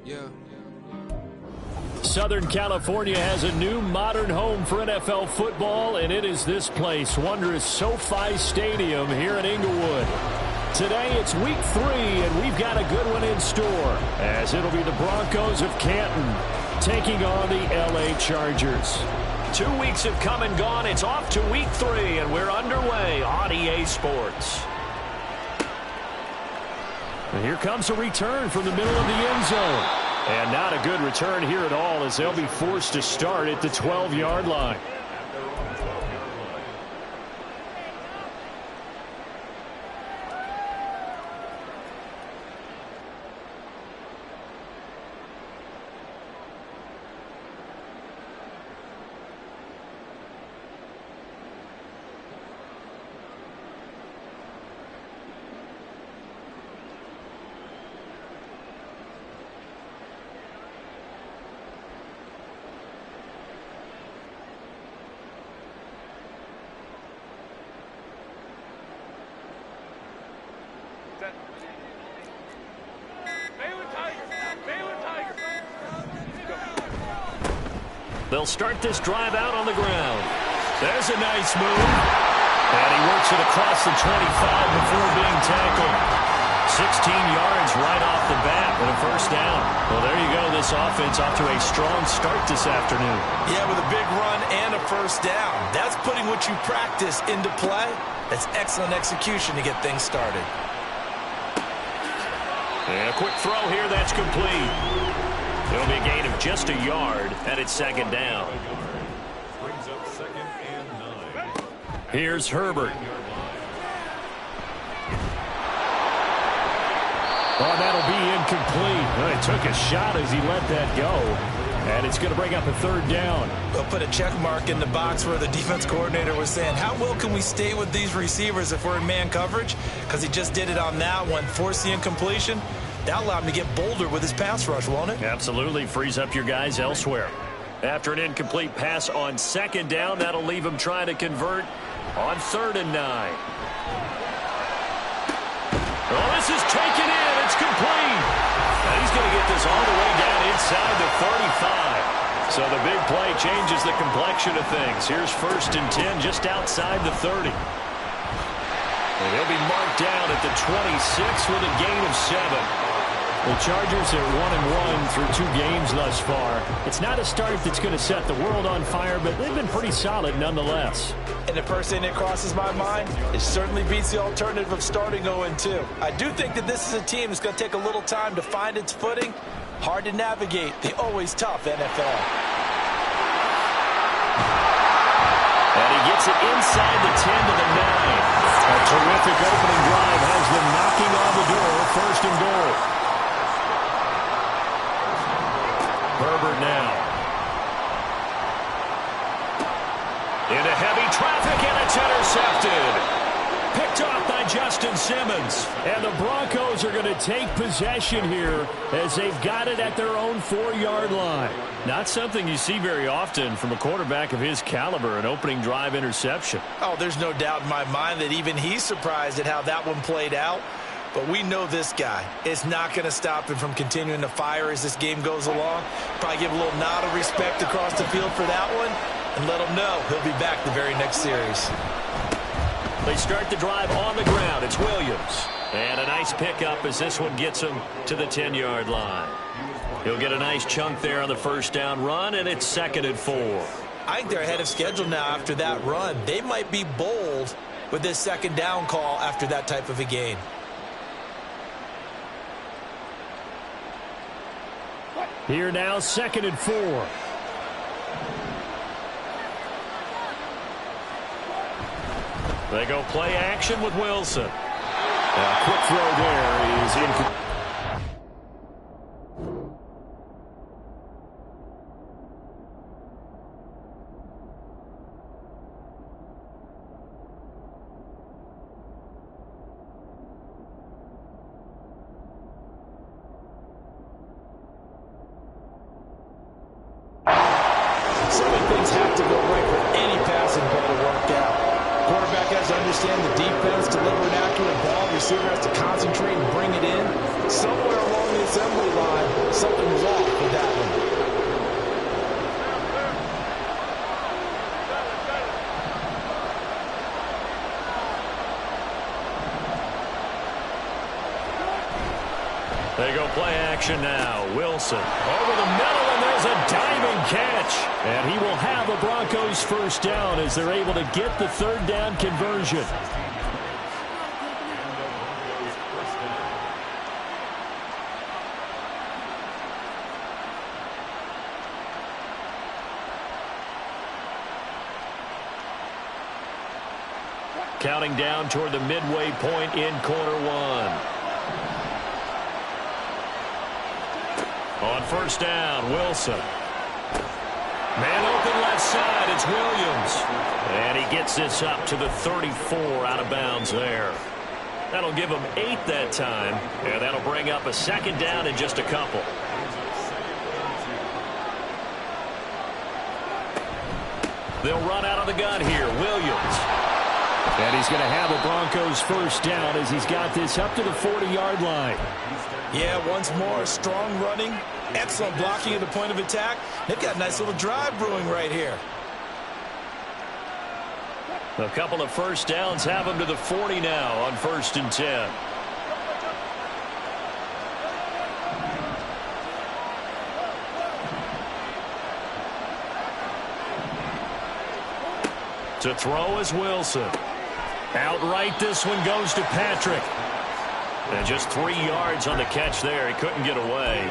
Yeah. Southern California has a new modern home for NFL football, and it is this place, wondrous SoFi Stadium here in Inglewood. Today it's week 3, and we've got a good one in store, as it'll be the Broncos of Canton taking on the LA Chargers. 2 weeks have come and gone. It's off to week 3, and we're underway on EA Sports. And here comes a return from the middle of the end zone. And not a good return here at all, as they'll be forced to start at the 12-yard line. They'll start this drive out on the ground. There's a nice move. And he works it across the 25 before being tackled. 16 yards right off the bat with a first down. Well, there you go. This offense off to a strong start this afternoon. Yeah, with a big run and a first down. That's putting what you practice into play. That's excellent execution to get things started. And a quick throw here. That's complete. It'll be a gain of just a yard, and it's second down. Brings up 2nd and 9. Here's Herbert. Oh, that'll be incomplete. Well, he took a shot as he let that go, and it's going to bring up a third down. We'll put a check mark in the box where the defense coordinator was saying, how well can we stay with these receivers if we're in man coverage? Because he just did it on that one, forced the incompletion. That'll allow him to get bolder with his pass rush, won't it? Absolutely. Frees up your guys elsewhere. After an incomplete pass on second down, that'll leave him trying to convert on 3rd and 9. Oh, this is taken in. It's complete. And he's going to get this all the way down inside the 35. So the big play changes the complexion of things. Here's 1st and 10 just outside the 30. And he'll be marked down at the 26 with a gain of 7. The Chargers are 1-1 through 2 games thus far. It's not a start that's going to set the world on fire, but they've been pretty solid nonetheless. And the first thing that crosses my mind, it certainly beats the alternative of starting 0-2. I do think that this is a team that's going to take a little time to find its footing. Hard to navigate the always tough NFL. And he gets it inside the 10 to the 9. A terrific opening drive has them knocking on the door, 1st and goal. Herbert now. Into heavy traffic, and it's intercepted. Picked off by Justin Simmons. And the Broncos are going to take possession here as they've got it at their own 4-yard line. Not something you see very often from a quarterback of his caliber, an opening drive interception. Oh, there's no doubt in my mind that even he's surprised at how that one played out. But we know this guy is not going to stop him from continuing to fire as this game goes along. Probably give a little nod of respect across the field for that one and let him know he'll be back the very next series. They start the drive on the ground. It's Williams. And a nice pickup as this one gets him to the 10-yard line. He'll get a nice chunk there on the first down run, and it's 2nd and 4. I think they're ahead of schedule now after that run. They might be bold with this 2nd down call after that type of a gain. Here now, 2nd and 4. They go play action with Wilson. A quick throw there is incomplete. Understand the defense, deliver an accurate ball, receiver has to concentrate and bring it in. Somewhere along the assembly line, something was off with that one. They go play action now. Wilson over the middle, and there's a diving catch. And he will have the Broncos first down as they're able to get the third down conversion. Counting down toward the midway point in quarter one. On first down, Wilson. Man open left side, it's Williams. And he gets this up to the 34 out of bounds there. That'll give him 8 that time, and that'll bring up a second down in just a couple. They'll run out of the gun here, Williams. And he's going to have the Broncos first down as he's got this up to the 40-yard line. Yeah, once more, strong running, excellent blocking at the point of attack. They've got a nice little drive brewing right here. A couple of first downs have them to the 40 now on 1st and 10. To throw is Wilson. Outright, this one goes to Patrick. And just 3 yards on the catch there. He couldn't get away.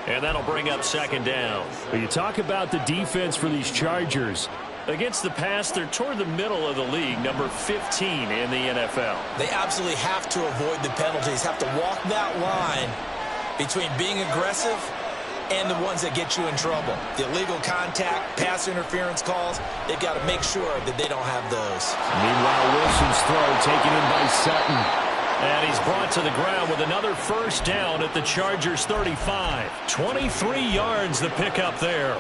And that'll bring up second down. But you talk about the defense for these Chargers. Against the pass, they're toward the middle of the league, number 15 in the NFL. They absolutely have to avoid the penalties, have to walk that line between being aggressive and the ones that get you in trouble. The illegal contact, pass interference calls, they've got to make sure that they don't have those. Meanwhile, Wilson's throw taken in by Sutton. And he's brought to the ground with another first down at the Chargers' 35. 23 yards the pickup there.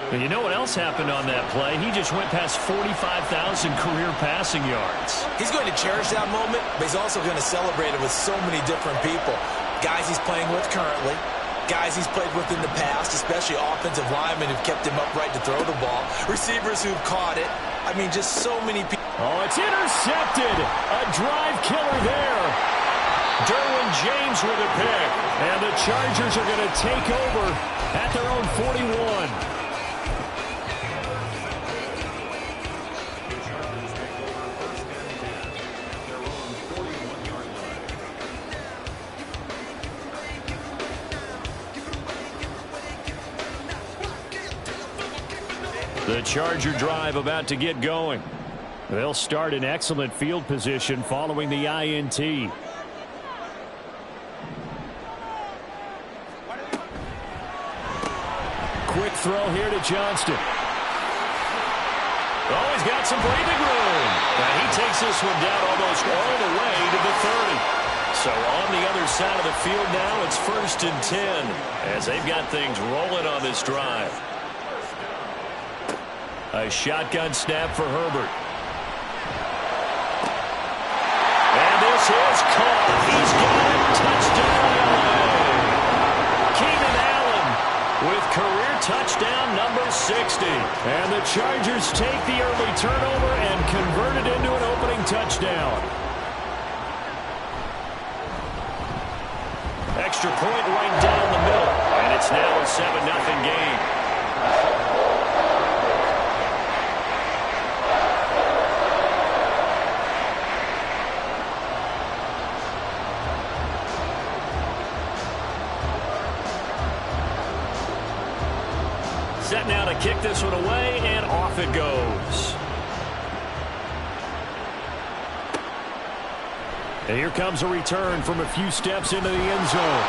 And you know what else happened on that play? He just went past 45,000 career passing yards. He's going to cherish that moment, but he's also going to celebrate it with so many different people. Guys he's playing with currently, guys he's played with in the past, especially offensive linemen who've kept him upright to throw the ball, receivers who've caught it. I mean, just so many people. Oh, it's intercepted. A drive killer there. Derwin James with a pick. And the Chargers are going to take over at their own 41. The Charger drive about to get going. They'll start in excellent field position following the INT. Quick throw here to Johnston. Oh, he's got some breathing room. Now he takes this one down almost all the way to the 30. So on the other side of the field now, it's 1st and 10 as they've got things rolling on this drive. A shotgun snap for Herbert. And this is caught. He's got it. Touchdown, LA. Keenan Allen with career touchdown number 60. And the Chargers take the early turnover and convert it into an opening touchdown. Extra point right down the middle. And it's now a 7-0 game. Set now to kick this one away, and off it goes. And here comes a return from a few steps into the end zone.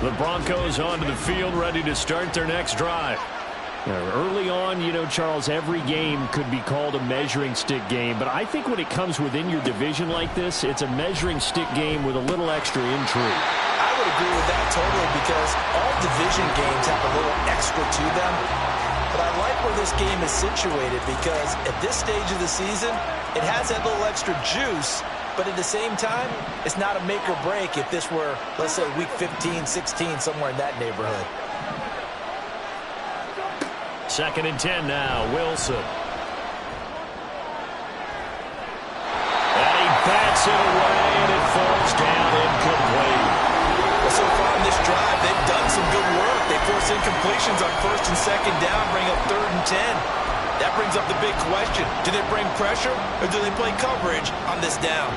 The Broncos onto the field, ready to start their next drive. Early on, you know, Charles, every game could be called a measuring stick game. But I think when it comes within your division like this, it's a measuring stick game with a little extra intrigue. I would agree with that totally because all division games have a little extra to them. But I like where this game is situated because at this stage of the season, it has that little extra juice. But at the same time, it's not a make or break if this were, let's say, week 15, 16, somewhere in that neighborhood. 2nd and 10 now, Wilson. And he bats it away, and it falls down incomplete. Well, so far in this drive, they've done some good work. They force incompletions on 1st and 2nd down, bring up 3rd and 10. That brings up the big question. Do they bring pressure, or do they play coverage on this down?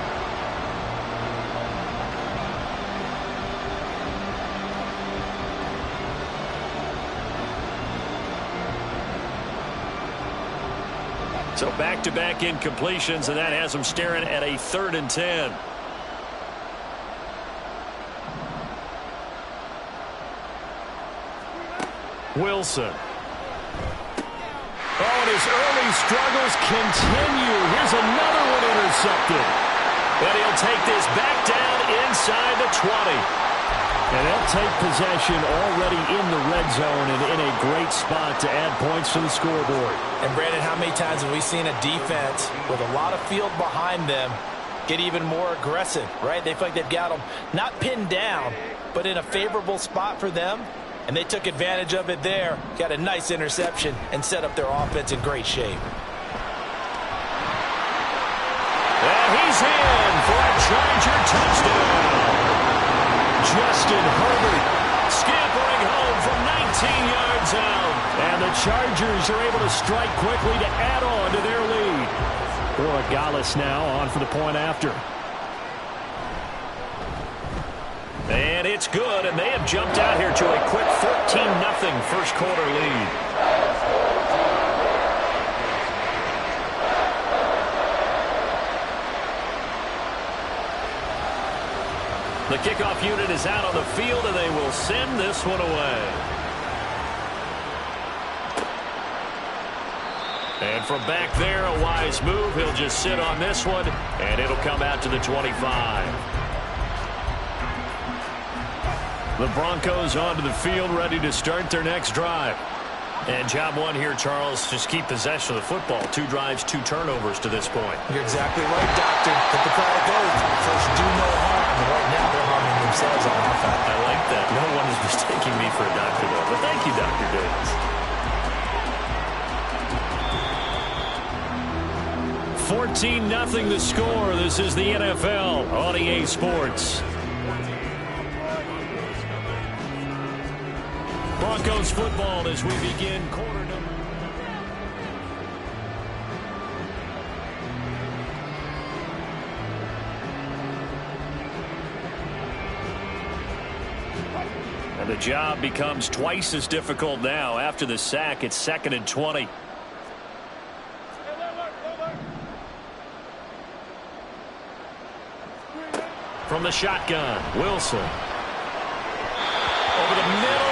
So back-to-back incompletions, and that has them staring at a 3rd and 10. Wilson. Oh, and his early struggles continue. Here's another one intercepted. And he'll take this back down inside the 20. And they'll take possession already in the red zone and in a great spot to add points to the scoreboard. And, Brandon, how many times have we seen a defense with a lot of field behind them get even more aggressive, right? They feel like they've got them not pinned down, but in a favorable spot for them. And they took advantage of it there, got a nice interception, and set up their offense in great shape. And he's in for a Charger touchdown. Justin Herbert scampering home from 19 yards out. And the Chargers are able to strike quickly to add on to their lead. Borregales now on for the point after. And it's good, and they have jumped out here to a quick 14-0 first quarter lead. The kickoff unit is out on the field, and they will send this one away. And from back there, a wise move. He'll just sit on this one, and it'll come out to the 25. The Broncos onto the field, ready to start their next drive. And job one here, Charles, just keep possession of the football. 2 drives, 2 turnovers to this point. You're exactly right, Doctor. Hippocratic oath. First, do no harm. And right now, they're harming themselves on offense. I like that. No one is mistaking me for a doctor, though. But thank you, Dr. Davis. 14-0 the score. This is the NFL on EA Sports. Broncos football as we begin quarter number. And the job becomes twice as difficult now after the sack. It's 2nd and 20. From the shotgun, Wilson. Over the middle.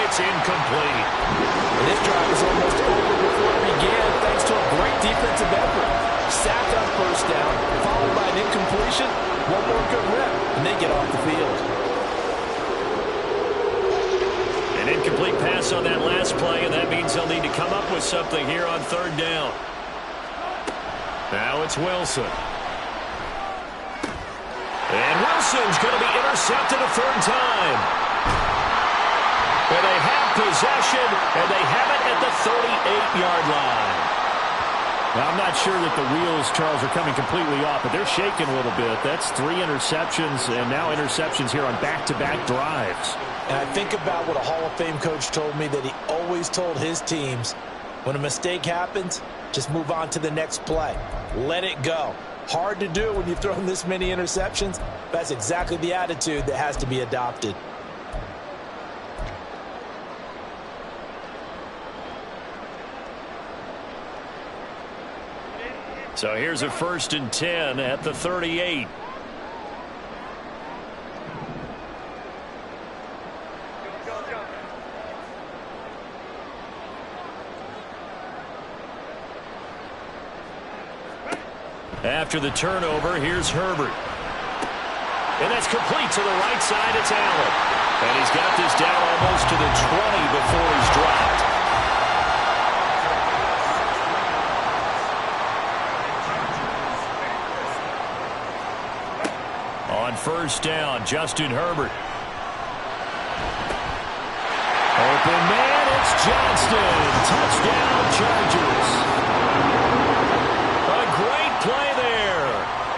It's incomplete. And this drive was almost over before it began thanks to a great defensive effort. Sack on 1st down, followed by an incompletion. One more good rep, and they get off the field. An incomplete pass on that last play, and that means they'll need to come up with something here on 3rd down. Now it's Wilson. And Wilson's going to be intercepted a 3rd time. And they have possession, and they have it at the 38-yard line. Now, I'm not sure that the wheels, Charles, are coming completely off, but they're shaking a little bit. That's 3 interceptions, and now interceptions here on back-to-back drives. And I think about what a Hall of Fame coach told me that he always told his teams, when a mistake happens, just move on to the next play. Let it go. Hard to do when you've thrown this many interceptions. That's exactly the attitude that has to be adopted. So here's a 1st and 10 at the 38. After the turnover, here's Herbert. And that's complete to the right side. It's Allen. And he's got this down almost to the 20 before he's dropped. On first down, Justin Herbert. Open man, it's Johnston. Touchdown, Chargers. A great play there.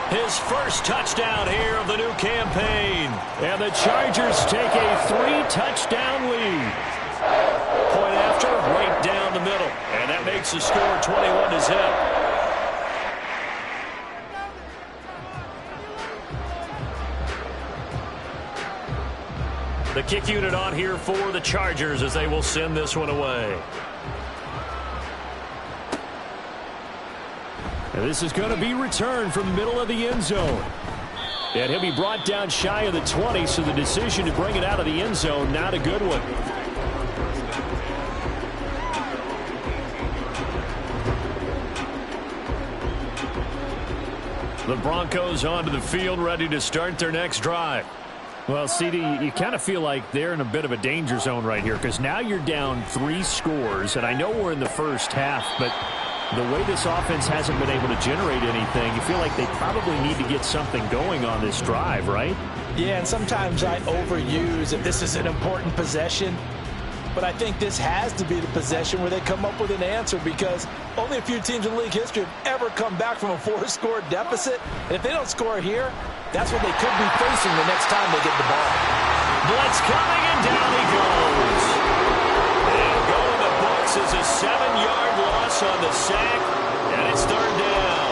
His first touchdown here of the new campaign. And the Chargers take a 3-touchdown lead. Point after, right down the middle. And that makes the score 21-0. The kick unit on here for the Chargers as they will send this one away. And this is going to be returned from the middle of the end zone. And he'll be brought down shy of the 20, so the decision to bring it out of the end zone, not a good one. The Broncos onto the field, ready to start their next drive. Well, CD, you kind of feel like they're in a bit of a danger zone right here because now you're down 3 scores, and I know we're in the first half, but the way this offense hasn't been able to generate anything, you feel like they probably need to get something going on this drive, right? Yeah, and sometimes I overuse if this is an important possession, but I think this has to be the possession where they come up with an answer because only a few teams in league history have ever come back from a 4-score deficit, and if they don't score here, that's what they could be facing the next time they get the ball. Blitz coming, and down he goes. And going the books is a 7-yard loss on the sack, and it's third down.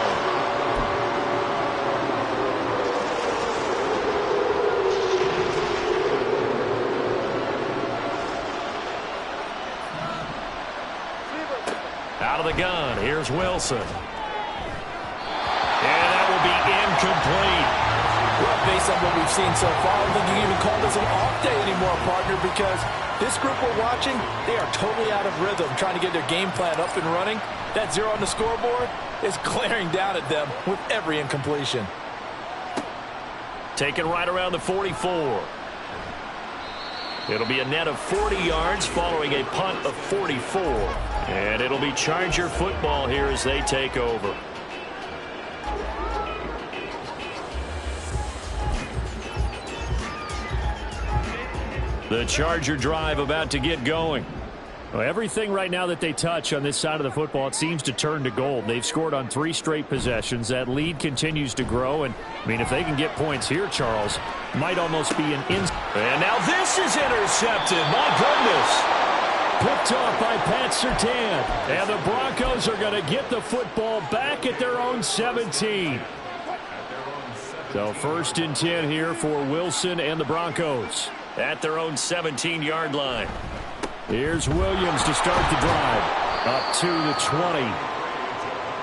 Out of the gun, here's Wilson. And that will be incomplete. Well, based on what we've seen so far, I don't think you can even call this an off day anymore, partner, because this group we're watching, they are totally out of rhythm, trying to get their game plan up and running. That 0 on the scoreboard is glaring down at them with every incompletion. Taken right around the 44. It'll be a net of 40 yards following a punt of 44. And it'll be Charger football here as they take over. The Charger drive about to get going. Well, everything right now that they touch on this side of the football, it seems to turn to gold. They've scored on 3 straight possessions. That lead continues to grow. And, I mean, if they can get points here, Charles, might almost be an And now this is intercepted. My goodness. Picked off by Pat Surtain. And the Broncos are going to get the football back at their own 17. So 1st and 10 here for Wilson and the Broncos at their own 17-yard line. Here's Williams to start the drive. Up to the 20.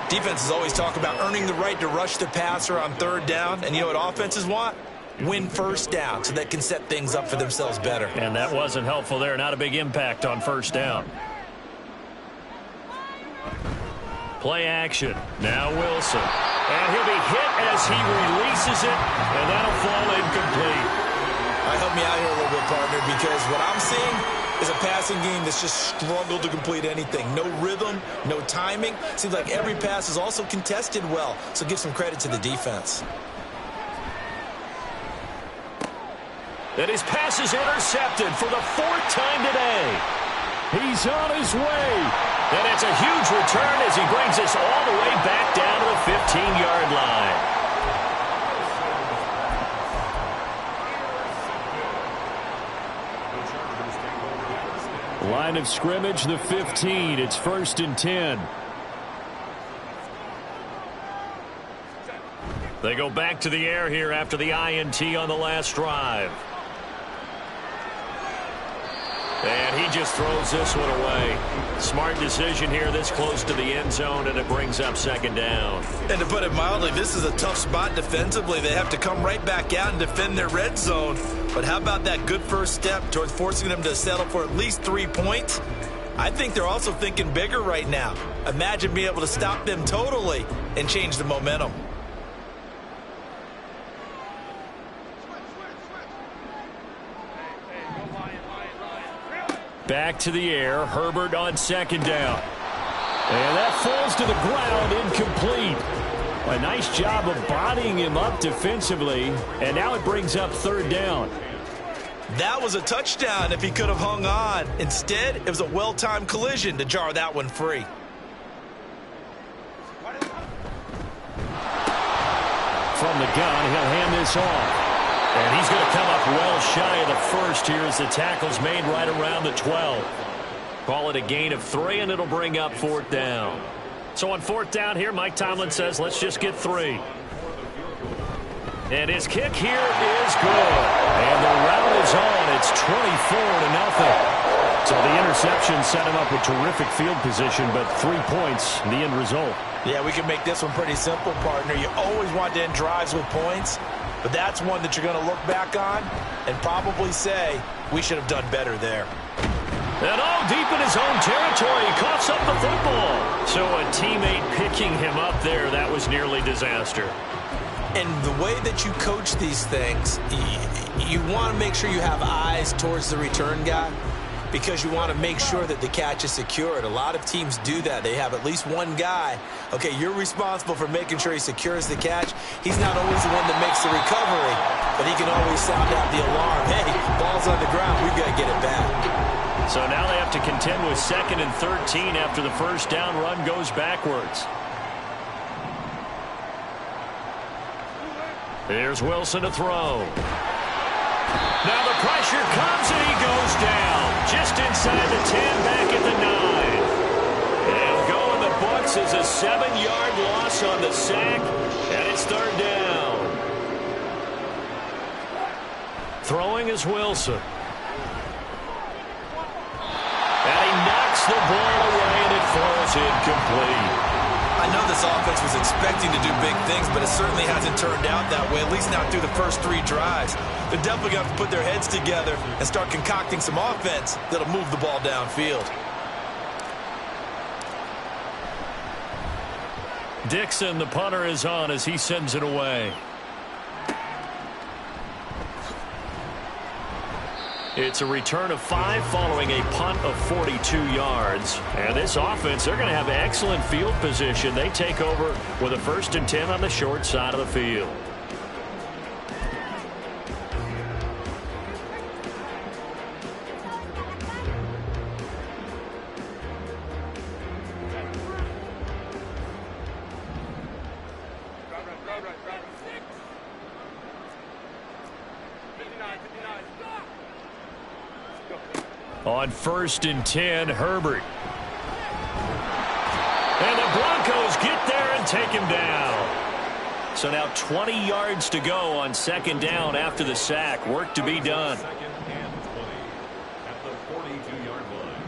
Defenses always talk about earning the right to rush the passer on 3rd down. And you know what offenses want? Win 1st down so they can set things up for themselves better. And that wasn't helpful there. Not a big impact on 1st down. Play action. Now Wilson. And he'll be hit as he releases it. And that'll fall incomplete. Help me out here a little bit, partner, because what I'm seeing is a passing game that's just struggled to complete anything. No rhythm, no timing. Seems like every pass is also contested well, so give some credit to the defense. And his pass is intercepted for the 4th time today. He's on his way. And it's a huge return as he brings us all the way back down to the 15-yard line. Line of scrimmage, the 15. It's 1st and 10. They go back to the air here after the INT on the last drive. And he just throws this one away. Smart decision here this close to the end zone, and it brings up 2nd down. And to put it mildly, this is a tough spot defensively. They have to come right back out and defend their red zone. But how about that good first step towards forcing them to settle for at least 3 points? I think they're also thinking bigger right now. Imagine being able to stop them totally and change the momentum. back to the air. Herbert on second down. And that falls to the ground, incomplete. A nice job of bodying him up defensively, and now it brings up third down. That was a touchdown if he could have hung on. Instead, it was a well-timed collision to jar that one free. From the gun, he'll hand this off. And he's going to come up well shy of the first here as the tackle's made right around the 12. Call it a gain of 3, and it'll bring up fourth down. So on fourth down here, Mike Tomlin says, let's just get 3. And his kick here is good. And the route is on. It's 24-0. So the interception set him up with terrific field position, but 3 points, the end result. Yeah, we can make this one pretty simple, partner. You always want to end drives with points, but that's one that you're going to look back on and probably say, we should have done better there. And deep in his own territory, he coughs up the football. So a teammate picking him up there, that was nearly disaster. And the way that you coach these things, you want to make sure you have eyes towards the return guy because you want to make sure that the catch is secured. A lot of teams do that. They have at least one guy. Okay, you're responsible for making sure he secures the catch. He's not always the one that makes the recovery, but he can always sound out the alarm. Hey, ball's on the ground. We've got to get it back. So now they have to contend with 2nd and 13 after the first down run goes backwards. Here's Wilson to throw. Now the pressure comes and he goes down. Just inside the 10, back at the 9. And go in the books is a 7-yard loss on the sack, and it's third down. Throwing is Wilson. And he knocks the ball away, and it falls incomplete. I know this offense was expecting to do big things, but it certainly hasn't turned out that way, at least not through the first 3 drives. They're definitely going to have to put their heads together and start concocting some offense that'll move the ball downfield. Dixon, the punter, is on as he sends it away. It's a return of 5 following a punt of 42 yards. And this offense, they're going to have excellent field position. They take over with a 1st and 10 on the short side of the field. On 1st and 10, Herbert. And the Broncos get there and take him down. So now 20 yards to go on 2nd down after the sack. Work to be done. 2nd and 20 at the 42-yard line.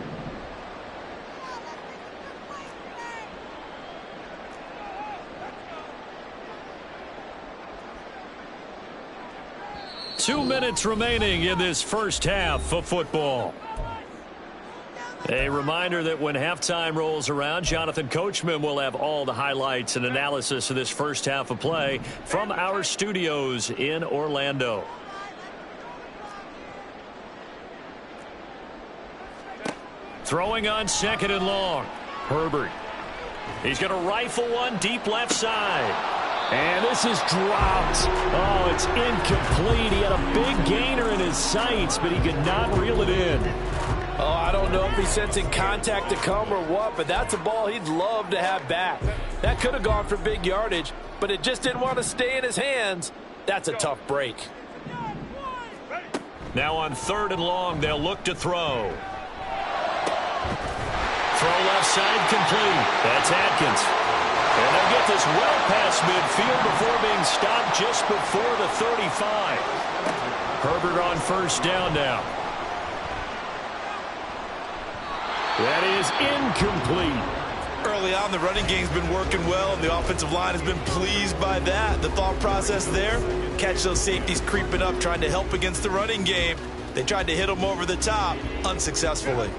Two minutes remaining in this first half of football. A reminder that when halftime rolls around, Jonathan Coachman will have all the highlights and analysis of this first half of play from our studios in Orlando. Throwing on 2nd and long. Herbert. He's going to rifle one deep left side. And this is dropped. Oh, it's incomplete. He had a big gainer in his sights, but he could not reel it in. Oh, I don't know if he's sensing contact to come or what, but that's a ball he'd love to have back. That could have gone for big yardage, but it just didn't want to stay in his hands. That's a tough break. Now on 3rd and long, they'll look to throw. Throw left side complete. That's Atkins. And they'll get this well past midfield before being stopped just before the 35. Herbert on 1st down now. That is incomplete. Early on, the running game's been working well, and the offensive line has been pleased by that. The thought process there, catch those safeties creeping up, trying to help against the running game. They tried to hit them over the top, unsuccessfully.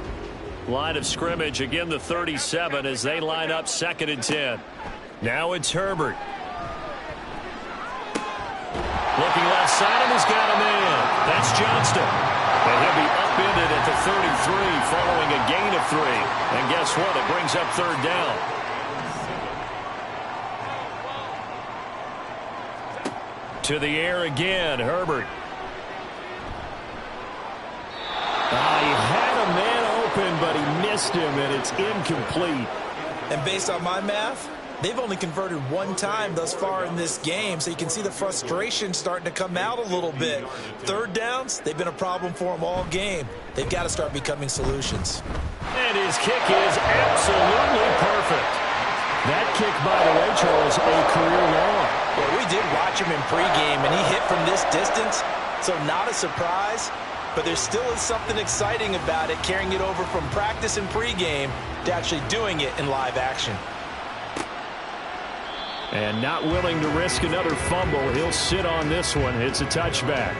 Line of scrimmage, again the 37 as they line up 2nd and 10. Now it's Herbert. Looking left side, and he's got a man. That's Johnston. And he'll be up suspended at the 33 following a gain of 3. And guess what? It brings up third down. To the air again, Herbert. He had a man open, but he missed him, and it's incomplete. And based on my math, they've only converted one time thus far in this game, so you can see the frustration starting to come out a little bit. Third downs, they've been a problem for them all game. They've got to start becoming solutions. And his kick is absolutely perfect. That kick, by the way, Charles, a career long. Well, we did watch him in pregame, and he hit from this distance, so not a surprise. But there still is something exciting about it, carrying it over from practice and pregame to actually doing it in live action. And not willing to risk another fumble. He'll sit on this one. It's a touchback.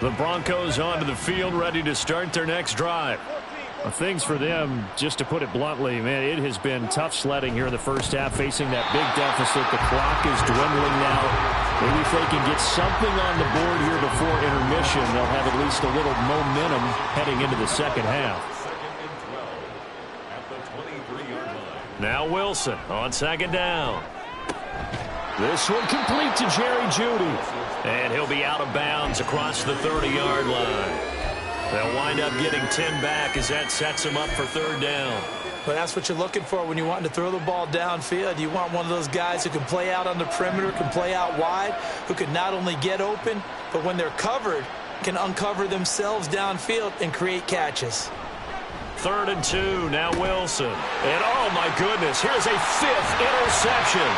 The Broncos onto the field, ready to start their next drive. Well, things for them, just to put it bluntly, man, it has been tough sledding here in the first half, facing that big deficit. The clock is dwindling now. Maybe if they can get something on the board here before intermission, they'll have at least a little momentum heading into the second half. Now Wilson on second down. This one complete to Jerry Jeudy. And he'll be out of bounds across the 30-yard line. They'll wind up getting 10 back as that sets them up for third down. But that's what you're looking for when you want to throw the ball downfield. You want one of those guys who can play out on the perimeter, can play out wide, who can not only get open, but when they're covered, can uncover themselves downfield and create catches. 3rd and 2, now Wilson. And oh my goodness, here's a 5th interception.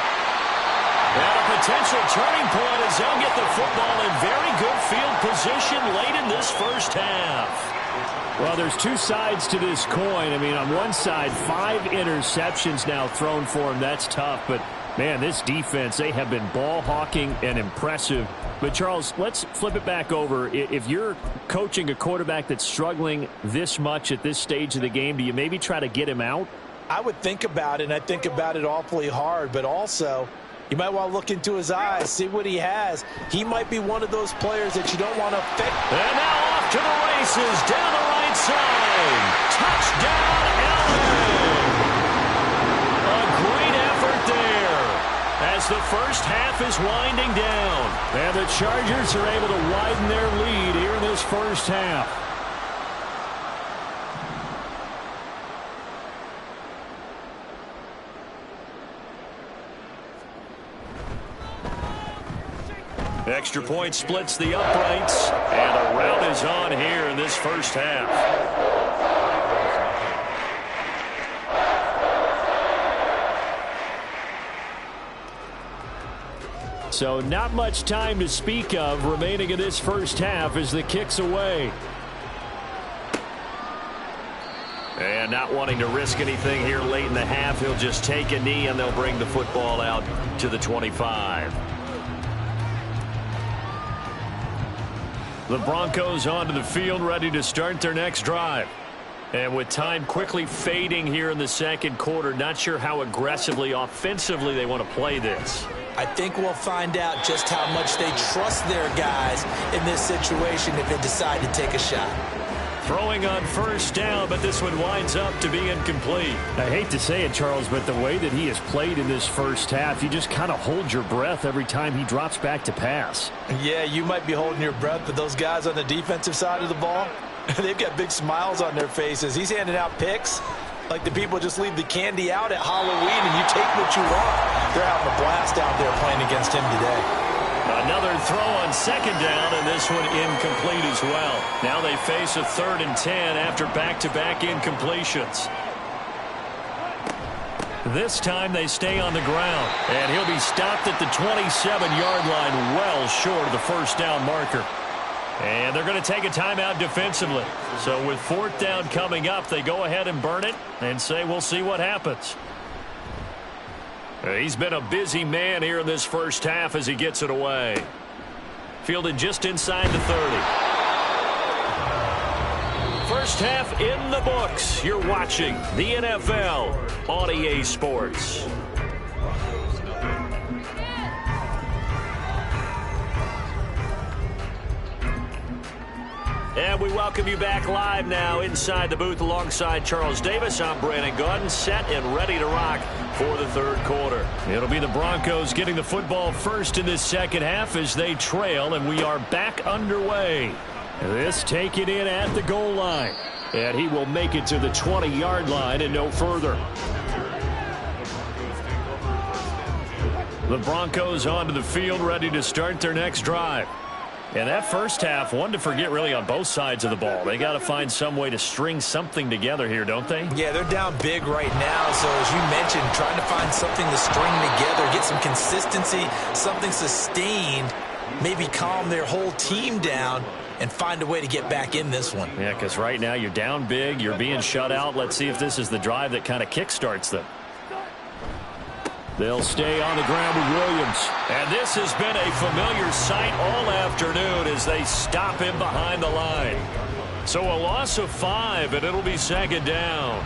And a potential turning point as they'll get the football in very good field position late in this first half. Well, there's two sides to this coin. I mean, on one side, 5 interceptions now thrown for him. That's tough. But, man, this defense, they have been ball hawking and impressive. But, Charles, let's flip it back over. If you're coaching a quarterback that's struggling this much at this stage of the game, do you maybe try to get him out? I would think about it, and I think about it awfully hard. But also, you might want to look into his eyes, see what he has. He might be one of those players that you don't want to affect. And now off to the races, down the right side. Touchdown, Allen. A great effort there as the first half is winding down. And the Chargers are able to widen their lead here in this first half. Extra point splits the uprights, and a rout is on here in this first half. So not much time to speak of remaining in this first half as the kick's away. And not wanting to risk anything here late in the half, he'll just take a knee and they'll bring the football out to the 25. The Broncos onto the field, ready to start their next drive. And with time quickly fading here in the second quarter, not sure how aggressively, offensively they want to play this. I think we'll find out just how much they trust their guys in this situation if they decide to take a shot. Throwing on first down, but this one winds up to be incomplete. I hate to say it, Charles, but the way that he has played in this first half, you just kind of hold your breath every time he drops back to pass. Yeah, you might be holding your breath, but those guys on the defensive side of the ball, they've got big smiles on their faces. He's handing out picks like the people just leave the candy out at Halloween and you take what you want. They're having a blast out there playing against him today. Another throw on second down, and this one incomplete as well. Now they face a 3rd and 10 after back-to-back incompletions. This time they stay on the ground, and he'll be stopped at the 27-yard line, well short of the first down marker. And they're going to take a timeout defensively. So with 4th down coming up, they go ahead and burn it and say we'll see what happens. He's been a busy man here in this first half as he gets it away. Fielded just inside the 30. First half in the books. You're watching the NFL on EA Sports. And we welcome you back live now inside the booth alongside Charles Davis. I'm Brandon Gaudin, set and ready to rock for the third quarter. It'll be the Broncos getting the football first in this second half as they trail, and we are back underway. This taken in at the goal line. And he will make it to the 20-yard line and no further. The Broncos onto the field, ready to start their next drive. And that first half, one to forget really on both sides of the ball. They got to find some way to string something together here, don't they? Yeah, they're down big right now. So as you mentioned, trying to find something to string together, get some consistency, something sustained, maybe calm their whole team down and find a way to get back in this one. Yeah, because right now you're down big, you're being shut out. Let's see if this is the drive that kind of kickstarts them. They'll stay on the ground with Williams. And this has been a familiar sight all afternoon as they stop him behind the line. So a loss of 5, and it'll be second down.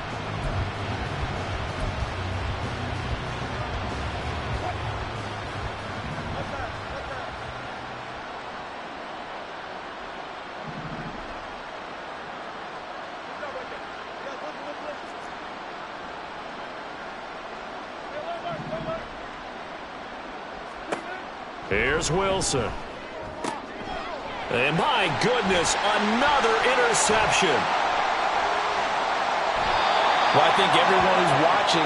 Here's Wilson. And my goodness, another interception. Well, I think everyone who's watching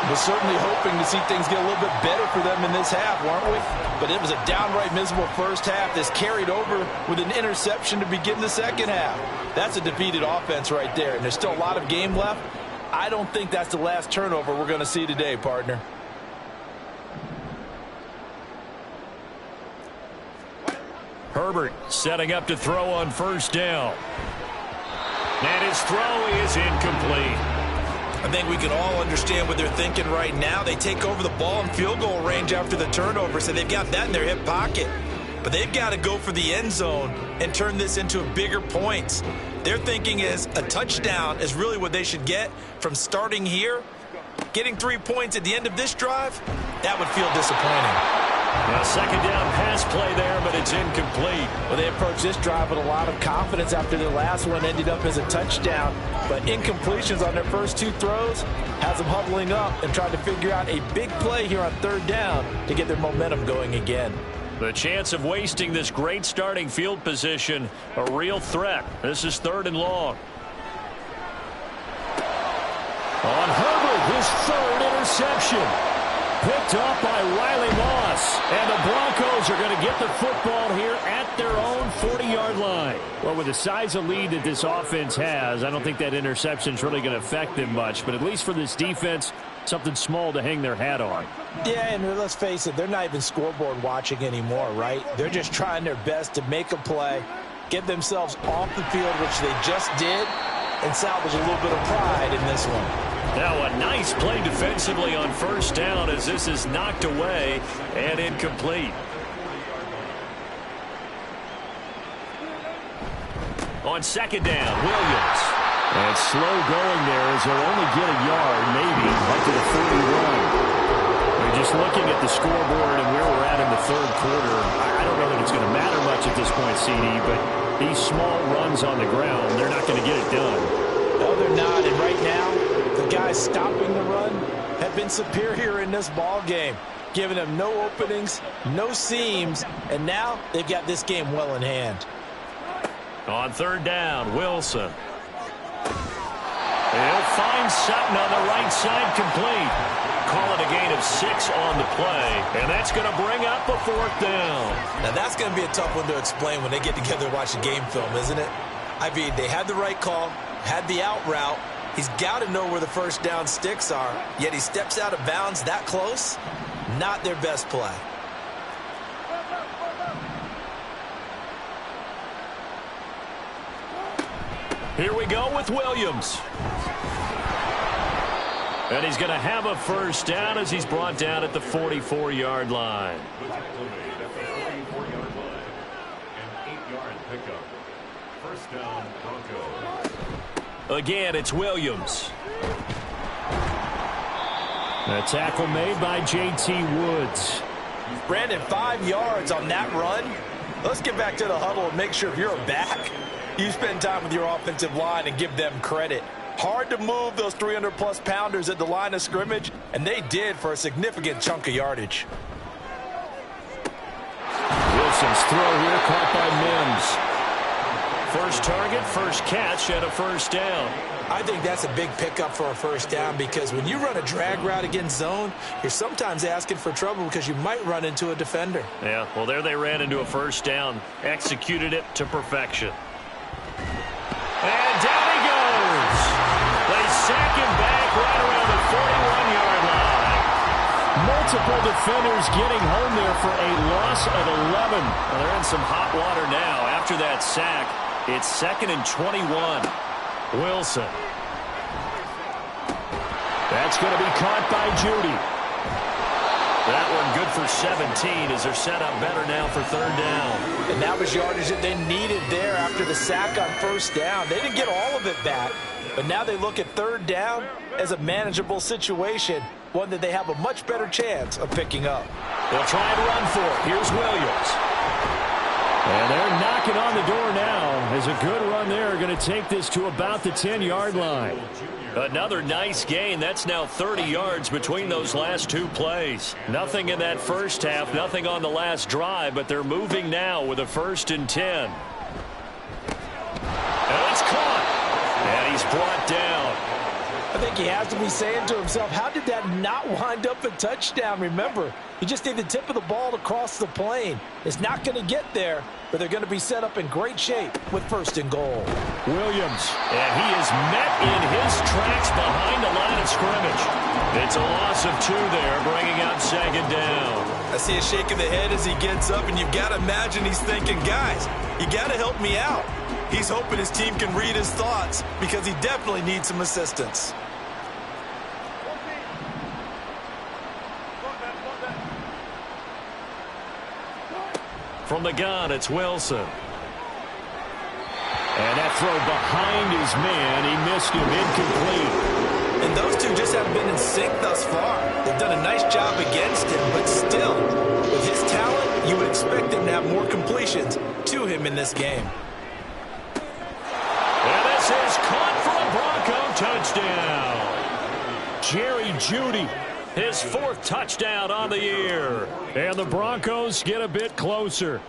was certainly hoping to see things get a little bit better for them in this half, weren't we? But it was a downright miserable first half that's carried over with an interception to begin the second half. That's a defeated offense right there, and there's still a lot of game left. I don't think that's the last turnover we're going to see today, partner. Herbert setting up to throw on first down. And his throw is incomplete. I think we can all understand what they're thinking right now. They take over the ball in field goal range after the turnover, so they've got that in their hip pocket. But they've got to go for the end zone and turn this into bigger points. Their thinking is a touchdown is really what they should get from starting here. Getting 3 points at the end of this drive, that would feel disappointing. A second down pass play there, but it's incomplete. Well, they approached this drive with a lot of confidence after the last one ended up as a touchdown. But incompletions on their first 2 throws has them huddling up and trying to figure out a big play here on third down to get their momentum going again. The chance of wasting this great starting field position, a real threat. This is 3rd and long. On Herbert, his 3rd interception. Picked up by Riley Moss. And the Broncos are going to get the football here at their own 40-yard line. Well, with the size of lead that this offense has, I don't think that interception is really going to affect them much. But at least for this defense, something small to hang their hat on. Yeah, and let's face it, they're not even scoreboard watching anymore, right? They're just trying their best to make a play, get themselves off the field, which they just did, and salvage a little bit of pride in this one. Now a nice play defensively on first down as this is knocked away and incomplete. On second down, Williams. And slow going there as they'll only get a yard, maybe, up to the 41. We're just looking at the scoreboard and where we're at in the third quarter. I don't know that it's going to matter much at this point, CD, but these small runs on the ground, they're not going to get it done. No, they're not, and right now, the guys stopping the run have been superior in this ball game, giving them no openings, no seams, and now they've got this game well in hand. On third down, Wilson. He'll find Sutton on the right side, complete. Call it a gain of 6 on the play, and that's going to bring up a 4th down. Now that's going to be a tough one to explain when they get together and watch a game film, isn't it? I mean, they had the right call, had the out route. He's got to know where the first down sticks are, yet he steps out of bounds that close. Not their best play. Here we go with Williams. And he's going to have a first down as he's brought down at the 44-yard line. An 8-yard pickup. First down, Broncos. Again, it's Williams. A tackle made by J.T. Woods. Brandon, 5 yards on that run. Let's get back to the huddle and make sure if you're a back, you spend time with your offensive line and give them credit. Hard to move those 300-plus pounders at the line of scrimmage, and they did for a significant chunk of yardage. Wilson's throw here caught by Mims. First target, first catch, and a first down. I think that's a big pickup for a first down because when you run a drag route against zone, you're sometimes asking for trouble because you might run into a defender. Yeah, well, there they ran into a first down. Executed it to perfection. And down he goes. They sack him back right around the 41-yard line. Multiple defenders getting home there for a loss of 11. Well, they're in some hot water now. After that sack, it's 2nd and 21. Wilson. That's going to be caught by Judy. That one good for 17 as they're set up better now for third down. And that was yardage that they needed there after the sack on first down. They didn't get all of it back, but now they look at third down as a manageable situation, one that they have a much better chance of picking up. They'll try and run for it. Here's Williams. And they're knocking on the door now as a good run there. Going to take this to about the 10-yard line. Another nice gain. That's now 30 yards between those last two plays. Nothing in that first half, nothing on the last drive, but they're moving now with a 1st and 10. And it's caught. And he's brought down. I think he has to be saying to himself, how did that not wind up a touchdown? Remember, you just need the tip of the ball to cross the plane. It's not going to get there, but they're going to be set up in great shape with 1st and goal. Williams, and he is met in his tracks behind the line of scrimmage. It's a loss of 2 there, bringing up 2nd down. I see a shake of the head as he gets up, and you've got to imagine he's thinking, guys, you got to help me out. He's hoping his team can read his thoughts because he definitely needs some assistance. From the gun, it's Wilson. And that throw behind his man, he missed him, incomplete. And those two just haven't been in sync thus far. They've done a nice job against him, but still, with his talent, you would expect him to have more completions to him in this game. And this is caught for a Bronco touchdown. Jerry Jeudy, his 4th touchdown on the year. And the Broncos get a bit closer.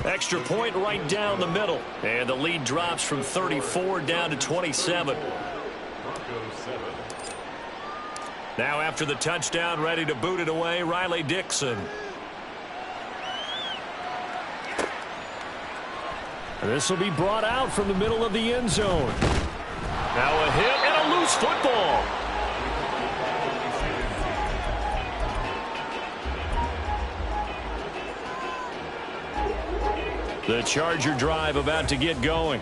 Extra point right down the middle. And the lead drops from 34 down to 27. Now after the touchdown, ready to boot it away, Riley Dixon. This will be brought out from the middle of the end zone. Now a hit and a loose football. The Charger drive about to get going.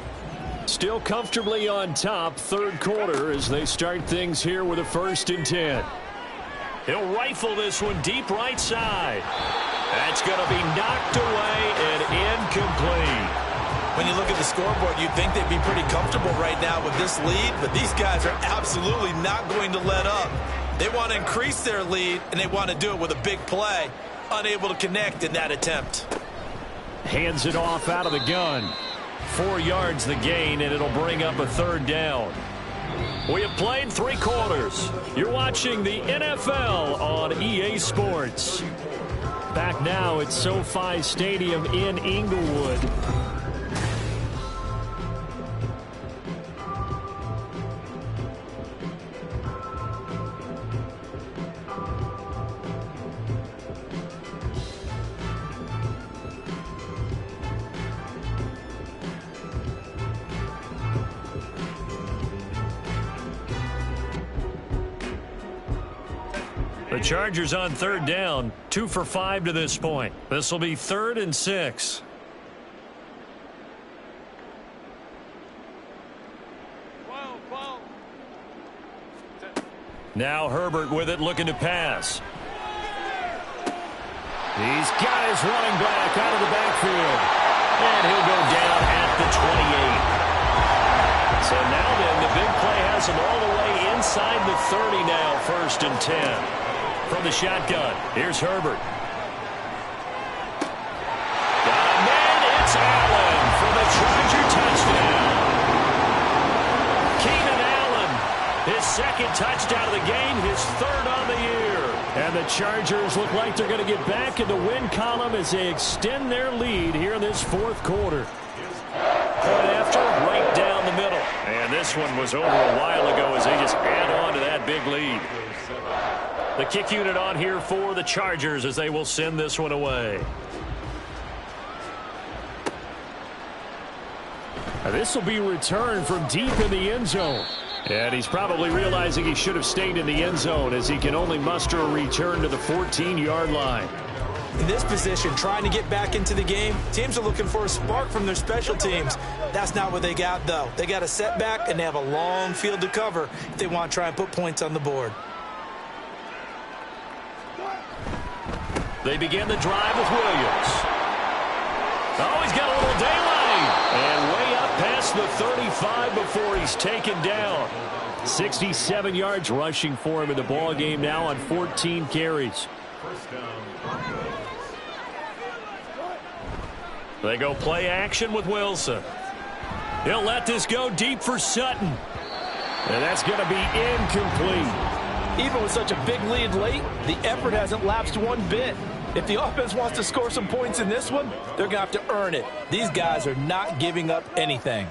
Still comfortably on top, 3rd quarter as they start things here with a 1st and 10. He'll rifle this one deep right side. That's going to be knocked away and incomplete. When you look at the scoreboard, you'd think they'd be pretty comfortable right now with this lead, but these guys are absolutely not going to let up. They want to increase their lead, and they want to do it with a big play. Unable to connect in that attempt. Hands it off out of the gun. 4 yards the gain, and it'll bring up a 3rd down. We have played 3 quarters. You're watching the NFL on EA Sports. Back now at SoFi Stadium in Inglewood. The Chargers on 3rd down, 2 for 5 to this point. This will be 3rd and 6. Now Herbert with it, looking to pass. He's got his running back out of the backfield. And he'll go down at the 28. So now then, the big play has them all the way inside the 30 now, 1st and 10. From the shotgun, here's Herbert. Got a man, it's Allen for the Charger touchdown. Keenan Allen, his 2nd touchdown of the game, his 3rd on the year. And the Chargers look like they're going to get back in the win column as they extend their lead here in this 4th quarter. Point after, right down the middle. And this one was over a while ago as they just add on to that big lead. The kick unit on here for the Chargers as they will send this one away. This will be returned from deep in the end zone. And he's probably realizing he should have stayed in the end zone as he can only muster a return to the 14-yard line. In this position, trying to get back into the game, teams are looking for a spark from their special teams. That's not what they got, though. They got a setback, and they have a long field to cover if they want to try and put points on the board. They begin the drive with Williams. Oh, he's got a little daylight. And way up past the 35 before he's taken down. 67 yards rushing for him in the ball game now on 14 carries. They go play action with Wilson. He'll let this go deep for Sutton. And that's going to be incomplete. Even with such a big lead late, the effort hasn't lapsed one bit. If the offense wants to score some points in this one, they're going to have to earn it. These guys are not giving up anything.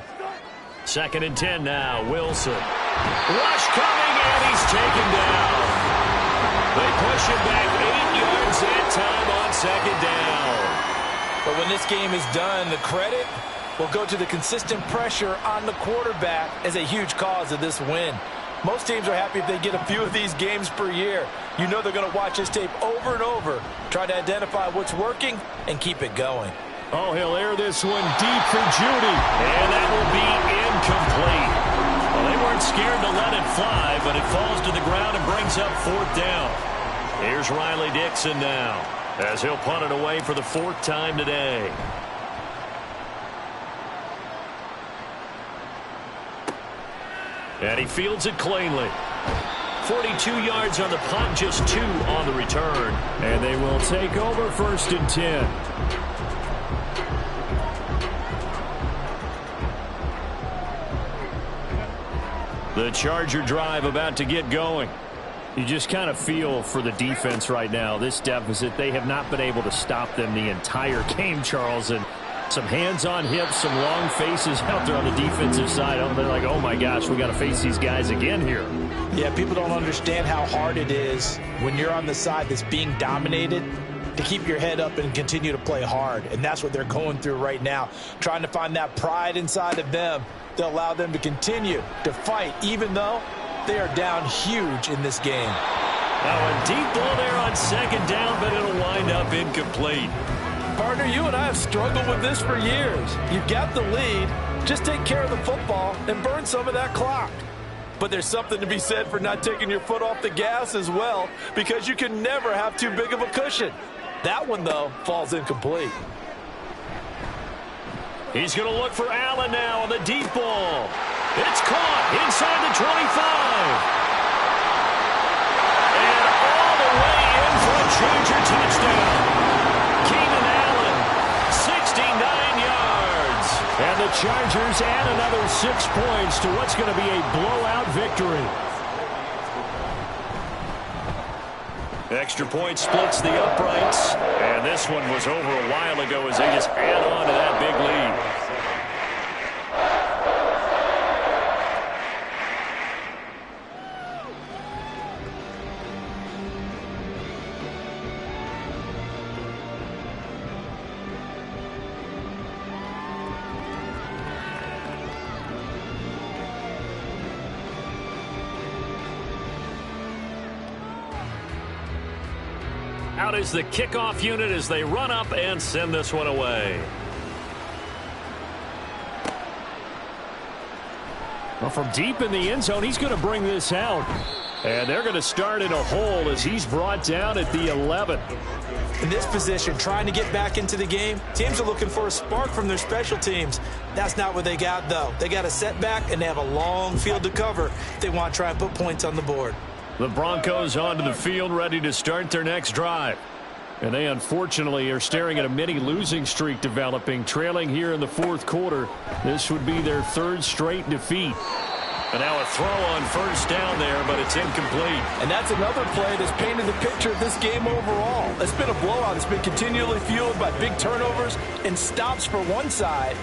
2nd and 10 now, Wilson. Rush coming, and he's taken down. They push him back 8 yards that time on 2nd down. But when this game is done, the credit will go to the consistent pressure on the quarterback as a huge cause of this win. Most teams are happy if they get a few of these games per year. You know they're going to watch this tape over and over, try to identify what's working, and keep it going. Oh, he'll air this one deep for Judy. And that will be incomplete. Well, they weren't scared to let it fly, but it falls to the ground and brings up 4th down. Here's Riley Dixon now, as he'll punt it away for the 4th time today. And he fields it cleanly. 42 yards on the punt, just 2 on the return. And they will take over 1st and 10. The Charger drive about to get going. You just kind of feel for the defense right now. This deficit, they have not been able to stop them the entire game, Charles. And some hands on hips, some long faces out there on the defensive side. They're like, oh my gosh, we got to face these guys again here. Yeah, people don't understand how hard it is when you're on the side that's being dominated to keep your head up and continue to play hard. And that's what they're going through right now, trying to find that pride inside of them to allow them to continue to fight, even though they are down huge in this game. Now a deep ball there on 2nd down, but it'll wind up incomplete. Partner, you and I have struggled with this for years. You've got the lead. Just take care of the football and burn some of that clock. But there's something to be said for not taking your foot off the gas as well, because you can never have too big of a cushion. That one, though, falls incomplete. He's going to look for Allen now on the deep ball. It's caught inside the 25. And all the way in for a Charger touchdown. Keenan Allen, 69 yards. And the Chargers add another 6 points to what's going to be a blowout victory. Extra point splits the uprights. And this one was over a while ago as they just add on to that big lead. Out is the kickoff unit as they run up and send this one away. Well, from deep in the end zone, he's going to bring this out. And they're going to start in a hole as he's brought down at the 11. In this position, trying to get back into the game, teams are looking for a spark from their special teams. That's not what they got, though. They got a setback, and they have a long field to cover if they want to try and put points on the board. The Broncos onto the field, ready to start their next drive. And they unfortunately are staring at a mini losing streak developing, trailing here in the fourth quarter. This would be their third straight defeat. And now a throw on first down there, but it's incomplete. And that's another play that's painted the picture of this game overall. It's been a blowout. It's been continually fueled by big turnovers and stops for one side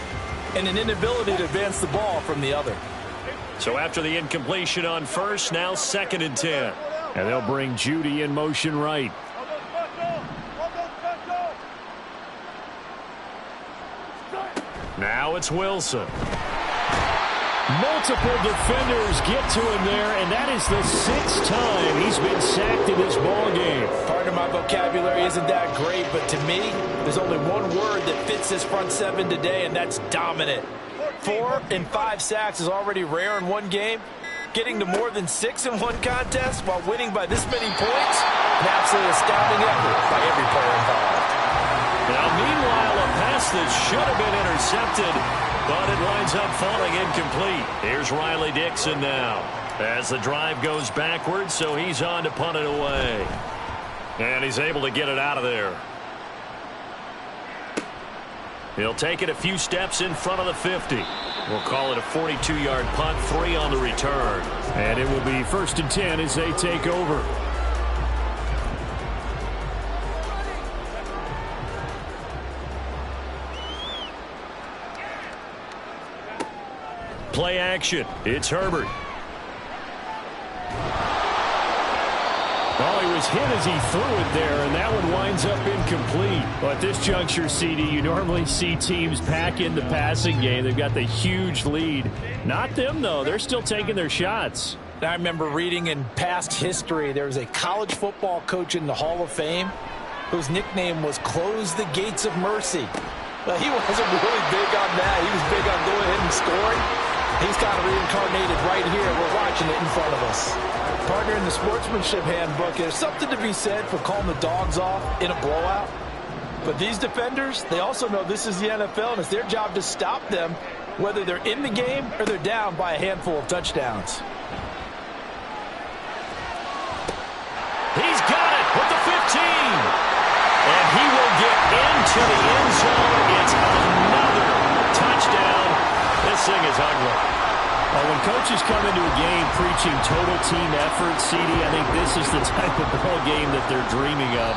and an inability to advance the ball from the other. So after the incompletion on first, now 2nd and 10. And they'll bring Judy in motion right. Now it's Wilson. Multiple defenders get to him there, and that is the 6th time he's been sacked in this ball game. Part of my vocabulary isn't that great, but to me, there's only one word that fits this front seven today, and that's dominant. 4 and 5 sacks is already rare in one game. Getting to more than 6 in one contest while winning by this many points, an absolutely astounding effort by every player involved. Now, meanwhile, a pass that should have been intercepted, but it winds up falling incomplete. Here's Riley Dixon now as the drive goes backwards, so he's on to punt it away. And he's able to get it out of there. He'll take it a few steps in front of the 50. We'll call it a 42-yard punt, 3 on the return. And it will be 1st and 10 as they take over. Play action. It's Herbert. Oh, he was hit as he threw it there, and that one winds up incomplete. Well, at this juncture, CD, you normally see teams pack in the passing game. They've got the huge lead. Not them, though. They're still taking their shots. I remember reading in past history, there was a college football coach in the Hall of Fame whose nickname was Close the Gates of Mercy. Well, he wasn't really big on that. He was big on going ahead and scoring. He's kind of reincarnated right here. We're watching it in front of us. Partner, in the sportsmanship handbook, there's something to be said for calling the dogs off in a blowout. But these defenders, they also know this is the NFL, and it's their job to stop them, whether they're in the game or they're down by a handful of touchdowns. He's got it with the 15. And he will get into the end zone. It's another touchdown. This thing is ugly. Well, when coaches come into a game preaching total team effort, CD, I think this is the type of ball game that they're dreaming of.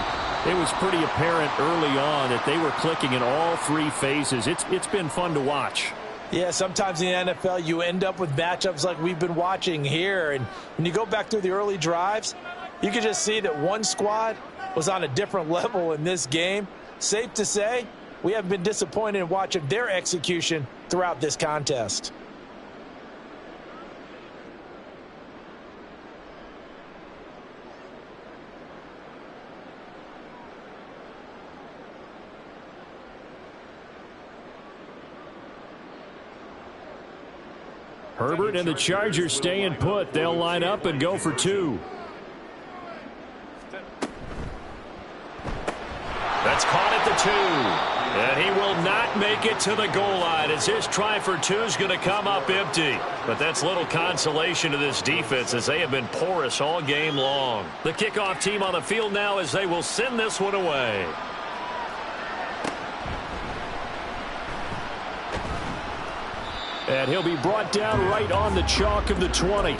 It was pretty apparent early on that they were clicking in all 3 phases. It's been fun to watch. Yeah, sometimes in the NFL you end up with matchups like we've been watching here. And when you go back through the early drives, you can just see that one squad was on a different level in this game. Safe to say, we haven't been disappointed in watching their execution throughout this contest. Herbert and the Chargers staying put. They'll line up and go for 2. That's caught at the 2. And he will not make it to the goal line as his try for 2 is going to come up empty. But that's little consolation to this defense as they have been porous all game long. The kickoff team on the field now as they will send this one away. And he'll be brought down right on the chalk of the 20.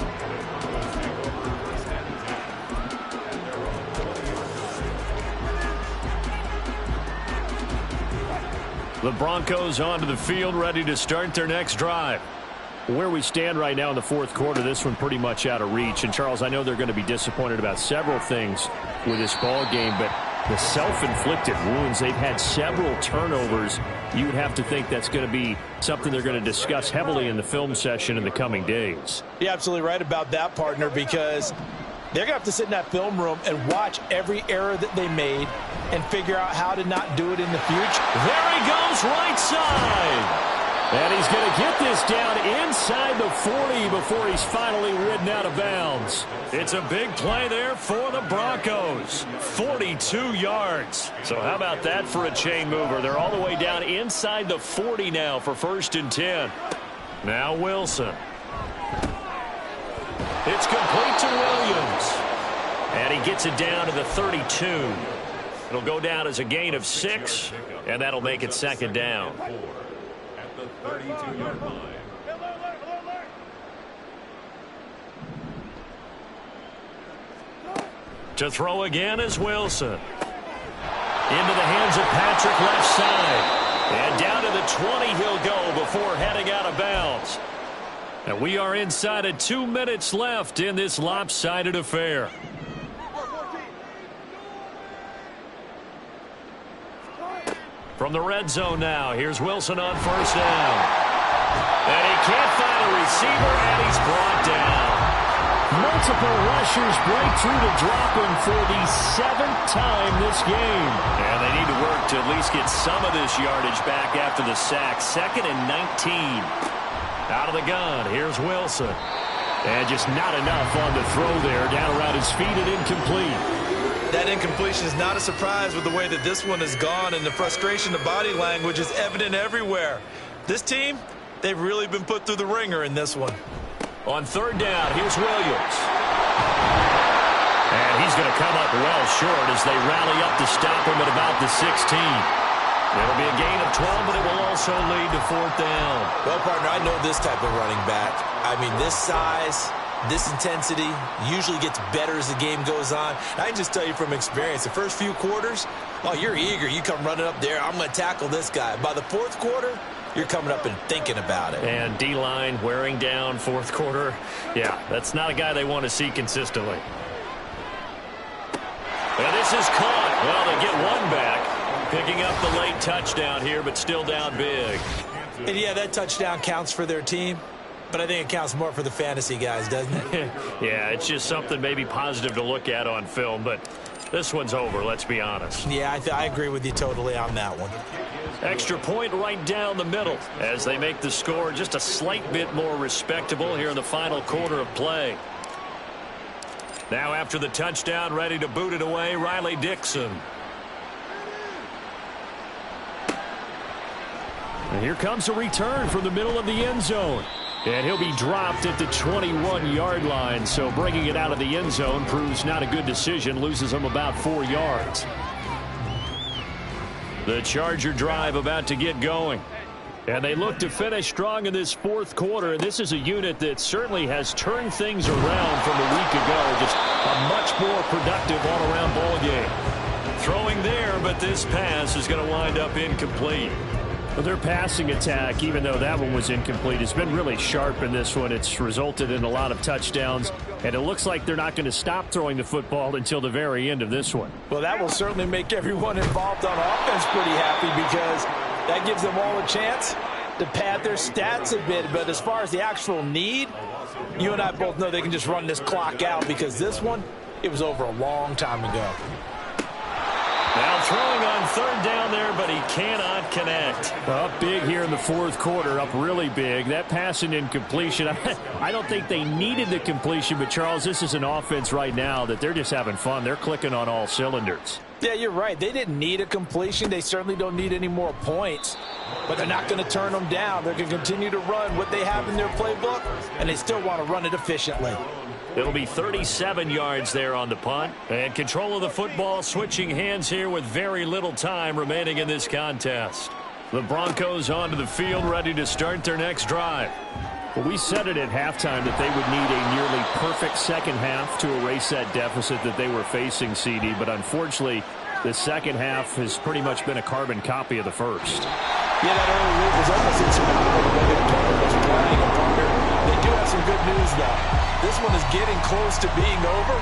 The Broncos onto the field, ready to start their next drive. Where we stand right now in the fourth quarter, this one pretty much out of reach. And, Charles, I know they're going to be disappointed about several things with this ball game, but the self-inflicted wounds, they've had several turnovers. You would have to think that's going to be something they're going to discuss heavily in the film session in the coming days. You're absolutely right about that, partner, because they're going to have to sit in that film room and watch every error that they made and figure out how to not do it in the future. There he goes, right side. And he's going to get this down inside the 40 before he's finally ridden out of bounds. It's a big play there for the Broncos. 42 yards. So how about that for a chain mover? They're all the way down inside the 40 now for 1st and 10. Now Wilson. It's complete to Williams. And he gets it down to the 32. It'll go down as a gain of 6, and that'll make it 2nd down. At the 32-yard line. To throw again is Wilson. Into the hands of Patrick left side. And down to the 20 he'll go before heading out of bounds. And we are inside of 2 minutes left in this lopsided affair. From the red zone now, here's Wilson on 1st down. And he can't find a receiver, and he's brought down. Multiple rushers break through to drop him for the 7th time this game. And they need to work to at least get some of this yardage back after the sack. 2nd and 19. Out of the gun, here's Wilson. And just not enough on the throw there. Down around his feet and incomplete. That incompletion is not a surprise with the way that this one has gone, and the frustration, the body language is evident everywhere. This team, they've really been put through the ringer in this one. On 3rd down, here's Williams. And he's going to come up well short as they rally up to stop him at about the 16. It'll be a gain of 12, but it will also lead to 4th down. Well, partner, I know this type of running back. I mean, this size, this intensity usually gets better as the game goes on. I can just tell you from experience, the first few quarters, oh, you're eager. You come running up there, I'm going to tackle this guy. By the 4th quarter, you're coming up and thinking about it. And D-line wearing down 4th quarter. Yeah, that's not a guy they want to see consistently. And this is caught. Well, they get one back. Picking up the late touchdown here, but still down big. And yeah, that touchdown counts for their team, but I think it counts more for the fantasy guys, doesn't it? Yeah, it's just something maybe positive to look at on film, but this one's over, let's be honest. Yeah, I agree with you totally on that one. Extra point right down the middle as they make the score just a slight bit more respectable here in the final quarter of play. Now after the touchdown, ready to boot it away, Riley Dixon. And here comes a return from the middle of the end zone. And he'll be dropped at the 21-yard line. So bringing it out of the end zone proves not a good decision. Loses him about 4 yards. The Charger drive about to get going. And they look to finish strong in this 4th quarter. And this is a unit that certainly has turned things around from a week ago. Just a much more productive all-around ball game. Throwing there, but this pass is going to wind up incomplete. Well, their passing attack, even though that one was incomplete, has been really sharp in this one. It's resulted in a lot of touchdowns, and it looks like they're not going to stop throwing the football until the very end of this one. Well, that will certainly make everyone involved on offense pretty happy because that gives them all a chance to pad their stats a bit. But as far as the actual need, you and I both know they can just run this clock out because this one, it was over a long time ago. Now throwing on 3rd down there, but he cannot connect. Up big here in the 4th quarter, up really big. That pass and incompletion, I don't think they needed the completion, but Charles, this is an offense right now that they're just having fun. They're clicking on all cylinders. Yeah, you're right. They didn't need a completion. They certainly don't need any more points, but they're not going to turn them down. They're going to continue to run what they have in their playbook, and they still want to run it efficiently. It'll be 37 yards there on the punt. And control of the football switching hands here with very little time remaining in this contest. The Broncos onto the field ready to start their next drive. Well, we said it at halftime that they would need a nearly perfect second half to erase that deficit that they were facing, CD. But unfortunately, the second half has pretty much been a carbon copy of the first. Yeah, that early lead was almost insurmountable the way the opponent was playing. They do have some good news, though. This one is getting close to being over.